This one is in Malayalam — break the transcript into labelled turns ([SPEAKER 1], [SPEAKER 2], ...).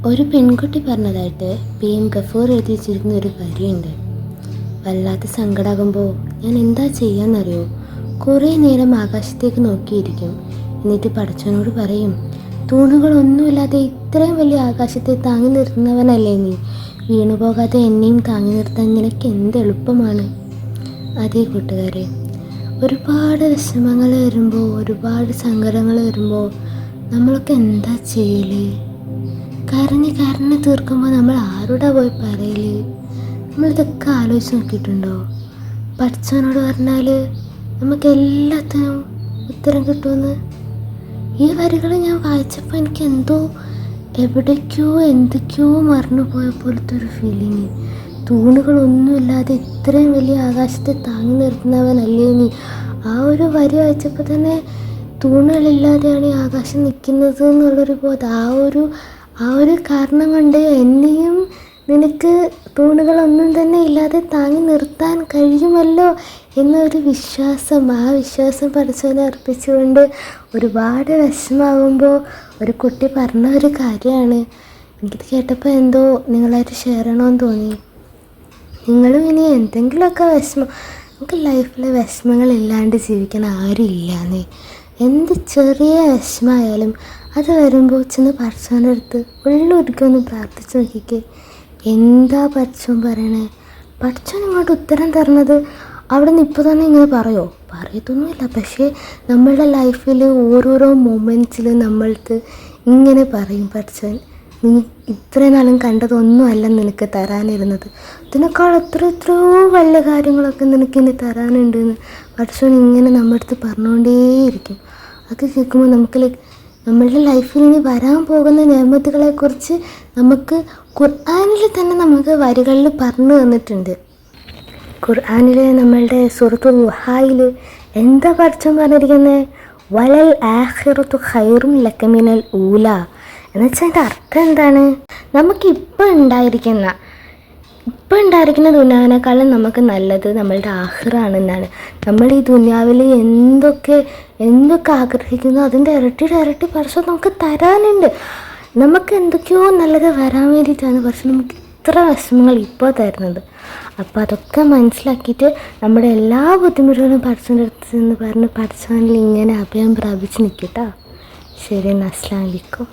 [SPEAKER 1] ഒരു പെൺകുട്ടി പറഞ്ഞതായിട്ട് PM ഗഫൂർ എഴുതി വെച്ചിരിക്കുന്ന ഒരു വരിയുണ്ട്. വല്ലാത്ത സങ്കടമാകുമ്പോൾ ഞാൻ എന്താ ചെയ്യാന്നറിയോ, കുറേ നേരം ആകാശത്തേക്ക് നോക്കിയിരിക്കും. എന്നിട്ട് പടച്ചവനോട് പറയും, തൂണുകളൊന്നുമില്ലാതെ ഇത്രയും വലിയ ആകാശത്തെ താങ്ങി നിർത്തുന്നവനല്ലേ നീ, വീണുപോകാതെ എന്നെയും താങ്ങി നിർത്താൻ നിനക്ക് എന്ത് എളുപ്പമാണ്. അതേ കൂട്ടുകാരെ, ഒരുപാട് വിഷമങ്ങൾ വരുമ്പോൾ, ഒരുപാട് സങ്കടങ്ങൾ വരുമ്പോൾ നമ്മളൊക്കെ എന്താ ചെയ്യല്? കരഞ്ഞ് തീർക്കുമ്പോൾ നമ്മൾ ആരോടാ പോയി പറയല്? നമ്മളിതൊക്കെ ആലോചിച്ച് നോക്കിയിട്ടുണ്ടോ? പഠിച്ചവനോട് പറഞ്ഞാൽ നമുക്ക് എല്ലാത്തിനും ഉത്തരം കിട്ടുമെന്ന്. ഈ വരികൾ ഞാൻ വായിച്ചപ്പോൾ എനിക്ക് എന്തോ എവിടേക്കോ എന്തൊക്കെയോ മറന്നു പോയ പോലത്തെ ഒരു ഫീലിങ്. തൂണുകളൊന്നുമില്ലാതെ ഇത്രയും വലിയ ആകാശത്തെ താങ്ങി നിർത്തുന്നവനല്ലേ നീ. ആ ഒരു വരി വായിച്ചപ്പോൾ തന്നെ തൂണുകളില്ലാതെയാണ് ഈ ആകാശം നിൽക്കുന്നത് എന്നുള്ളൊരു ബോധം. ആ ഒരു കാരണം കൊണ്ട് എന്നെയും നിനക്ക് തൂണുകളൊന്നും തന്നെ ഇല്ലാതെ താങ്ങി നിർത്താൻ കഴിയുമല്ലോ എന്നൊരു വിശ്വാസം, ആ വിശ്വാസം പഠിച്ചവനെ അർപ്പിച്ചുകൊണ്ട് ഒരുപാട് വിഷമാകുമ്പോൾ ഒരു കുട്ടി പറഞ്ഞ ഒരു കാര്യമാണ്. എനിക്കിത് കേട്ടപ്പോൾ എന്തോ നിങ്ങളായിട്ട് ഷെയർ ചെയ്യണമെന്ന് തോന്നി. നിങ്ങളും ഇനി എന്തെങ്കിലുമൊക്കെ വിഷമം, നമുക്ക് ലൈഫിൽ വിഷമങ്ങളില്ലാണ്ട് ജീവിക്കാൻ ആരും ഇല്ലാന്നേ. എന്ത് ചെറിയ വിഷമമായാലും അത് വരുമ്പോൾ ചെന്ന് പടച്ചവൻ്റെ അടുത്ത് ഉള്ളൊരുക്കൊന്ന് പ്രാർത്ഥിച്ച് നോക്കിക്കേ. എന്താ പടച്ചവൻ പറയണേ? പടച്ചവൻ ഇങ്ങോട്ട് ഉത്തരം തരണത് അവിടെ നിന്ന് ഇപ്പോൾ തന്നെ ഇങ്ങനെ പറയത്തൊന്നുമില്ല. പക്ഷേ നമ്മളുടെ ലൈഫിൽ ഓരോരോ മൊമെൻറ്റ്സിൽ നമ്മൾക്ക് ഇങ്ങനെ പറയും, പടച്ചവൻ നീ ഇത്രയും നാളും കണ്ടതൊന്നും അല്ല നിനക്ക് തരാനിരുന്നത്, ഇതിനേക്കാൾ എത്രയോ വലിയ കാര്യങ്ങളൊക്കെ നിനക്ക് ഇനി തരാനുണ്ടെന്ന് പടച്ചവൻ ഇങ്ങനെ നമ്മുടെ അടുത്ത് പറഞ്ഞുകൊണ്ടേയിരിക്കും. അത് കേൾക്കുമ്പോൾ നമ്മളുടെ ലൈഫിൽ ഇനി വരാൻ പോകുന്ന നിയമത്തുകളെക്കുറിച്ച് നമുക്ക് ഖുർആനിൽ തന്നെ നമുക്ക് വരികളിൽ പറഞ്ഞു തന്നിട്ടുണ്ട്. ഖുർആനിൽ നമ്മളുടെ സൂറത്തുൽ ളുഹായിൽ എന്താ പടച്ചവൻ പറഞ്ഞിരിക്കുന്നത്? വലൽ ആഖിറത്തു ഖൈറുൻ ലക മിനൽ ഊല എന്ന് വെച്ചാൽ അതിൻ്റെ അർത്ഥം എന്താണ്? നമുക്കിപ്പോൾ ഉണ്ടായിരിക്കുന്ന ദുനിയാവിനേക്കാളും നമുക്ക് നല്ലത് നമ്മളുടെ ആഖിറാണെന്നാണ്. നമ്മൾ ഈ ദുനിയാവിൽ എന്തൊക്കെ ആഗ്രഹിക്കുന്നു അതിൻ്റെ ഇരട്ടി പടച്ചവൻ നമുക്ക് തരാനുണ്ട്. നമുക്ക് എന്തൊക്കെയോ നല്ലത് വരാൻ വേണ്ടിയിട്ടാണ് പക്ഷെ നമുക്ക് ഇത്ര വിഷമങ്ങൾ ഇപ്പോൾ തരുന്നത്. അപ്പോൾ അതൊക്കെ മനസ്സിലാക്കിയിട്ട് നമ്മുടെ എല്ലാ ബുദ്ധിമുട്ടുകളും പടച്ചവൻ്റെ അടുത്ത് നിന്ന് പറഞ്ഞ് പടച്ചവനിൽ ഇങ്ങനെ അഭയം പ്രാപിച്ച് നിൽക്കട്ടോ. ശരി, അസ്സലാമു അലൈക്കും.